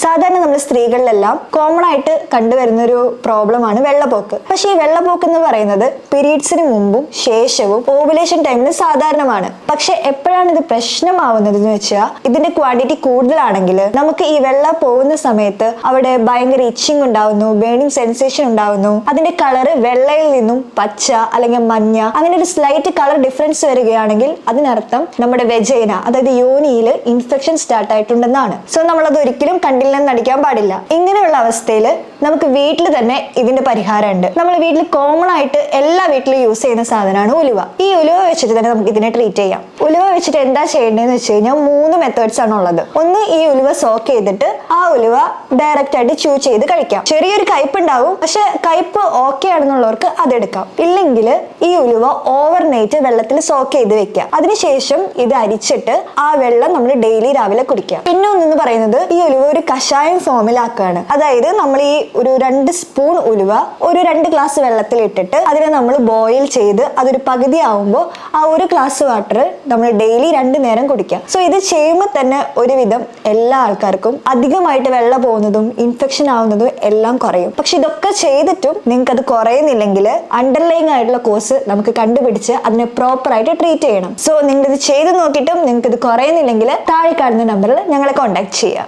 സാധാരണ നമ്മൾ സ്ത്രീകളിലെല്ലാം കോമൺ ആയിട്ട് കണ്ടുവരുന്ന ഒരു പ്രോബ്ലം ആണ് വെള്ളപ്പോക്ക്. പക്ഷേ ഈ വെള്ളപ്പോക്ക് എന്ന് പറയുന്നത് പീരീഡ്സിന് മുമ്പും ശേഷവും ഓവുലേഷൻ ടൈമിൽ സാധാരണമാണ്. പക്ഷെ എപ്പോഴാണ് ഇത് പ്രശ്നമാവുന്നത് എന്ന് വെച്ചാൽ ഇതിന്റെ ക്വാണ്ടിറ്റി കൂടുതലാണെങ്കിൽ നമുക്ക് ഈ വെള്ളം പോകുന്ന സമയത്ത് അവിടെ ഭയങ്കര ഇച്ചിങ് ഉണ്ടാവുന്നു, ബേണിംഗ് സെൻസേഷൻ ഉണ്ടാവുന്നു. അതിന്റെ കളറ് വെള്ളയിൽ നിന്നും പച്ച അല്ലെങ്കിൽ മഞ്ഞ അങ്ങനെ ഒരു സ്ലൈറ്റ് കളർ ഡിഫറൻസ് വരികയാണെങ്കിൽ അതിനർത്ഥം നമ്മുടെ വെജൈന അതായത് യോനിയിൽ ഇൻഫെക്ഷൻ സ്റ്റാർട്ട് ആയിട്ടുണ്ടെന്നാണ്. സോ നമ്മളത് ഒരിക്കലും കണ്ടില്ലെന്ന് നടിക്കാൻ പാടില്ല. ഇങ്ങനെയുള്ള അവസ്ഥയിൽ നമുക്ക് വീട്ടിൽ തന്നെ ഇതിന്റെ പരിഹാരം ഉണ്ട്. നമ്മൾ വീട്ടിൽ കോമൺ ആയിട്ട് എല്ലാ വീട്ടിലും യൂസ് ചെയ്യുന്ന സാധനമാണ് ഉലുവ. ഈ ഉലുവ വെച്ചിട്ട് തന്നെ നമുക്ക് ഇതിനെ ട്രീറ്റ് ചെയ്യാം. ഉലുവ വെച്ചിട്ട് എന്താ ചെയ്യേണ്ടതെന്ന് വെച്ച് കഴിഞ്ഞാൽ 3 മെത്തേഡ്സ് ആണ് ഉള്ളത്. ഒന്ന്, ഈ ഉലുവ സോക്ക് ചെയ്തിട്ട് ആ ഉലുവ ഡയറക്റ്റ് ആയിട്ട് ചൂ ചെയ്ത് കഴിക്കാം. ചെറിയൊരു കയ്പ് ഉണ്ടാവും, പക്ഷെ കയ്പ് ഓക്കെ ആണെന്നുള്ളവർക്ക് അതെടുക്കാം. ഇല്ലെങ്കിൽ ഈ ഉലുവ ഓവർനൈറ്റ് വെള്ളത്തിൽ സോക്ക് ചെയ്ത് വെക്കാം. അതിനുശേഷം ഇത് അരിച്ചിട്ട് ആ വെള്ളം നമ്മൾ ഡെയിലി രാവിലെ കുടിക്കാം. പിന്നെ ഒന്നെന്ന് പറയുന്നത് ഈ ഉലുവ ഒരു കഷായം ഫോമിലാക്കുകയാണ്. അതായത് നമ്മൾ ഈ ഒരു 2 സ്പൂൺ ഉലുവ ഒരു 2 ഗ്ലാസ് വെള്ളത്തിൽ ഇട്ടിട്ട് അതിനെ നമ്മൾ ബോയിൽ ചെയ്ത് അതൊരു പകുതി ആവുമ്പോൾ ആ 1 ഗ്ലാസ് വാട്ടർ നമ്മൾ ഡെയിലി 2 നേരം കുടിക്കാം. സോ ഇത് ചെയ്യുമ്പോൾ തന്നെ ഒരുവിധം എല്ലാ ആൾക്കാർക്കും അധികമായിട്ട് വെള്ളം പോകുന്നതും ഇൻഫെക്ഷൻ ആവുന്നതും എല്ലാം കുറയും. പക്ഷെ ഇതൊക്കെ ചെയ്തിട്ടും നിങ്ങൾക്ക് അത് കുറയുന്നില്ലെങ്കിൽ അണ്ടർലൈങ് ആയിട്ടുള്ള കോസ് നമുക്ക് കണ്ടുപിടിച്ച് അതിനെ പ്രോപ്പർ ആയിട്ട് ട്രീറ്റ് ചെയ്യണം. സോ നിങ്ങൾ ഇത് ചെയ്ത് നോക്കിയിട്ടും നിങ്ങൾക്ക് ഇത് കുറയുന്നില്ലെങ്കിൽ താഴെ കാണുന്ന നമ്പറിൽ ഞങ്ങളെ കോൺടാക്ട് ചെയ്യാം.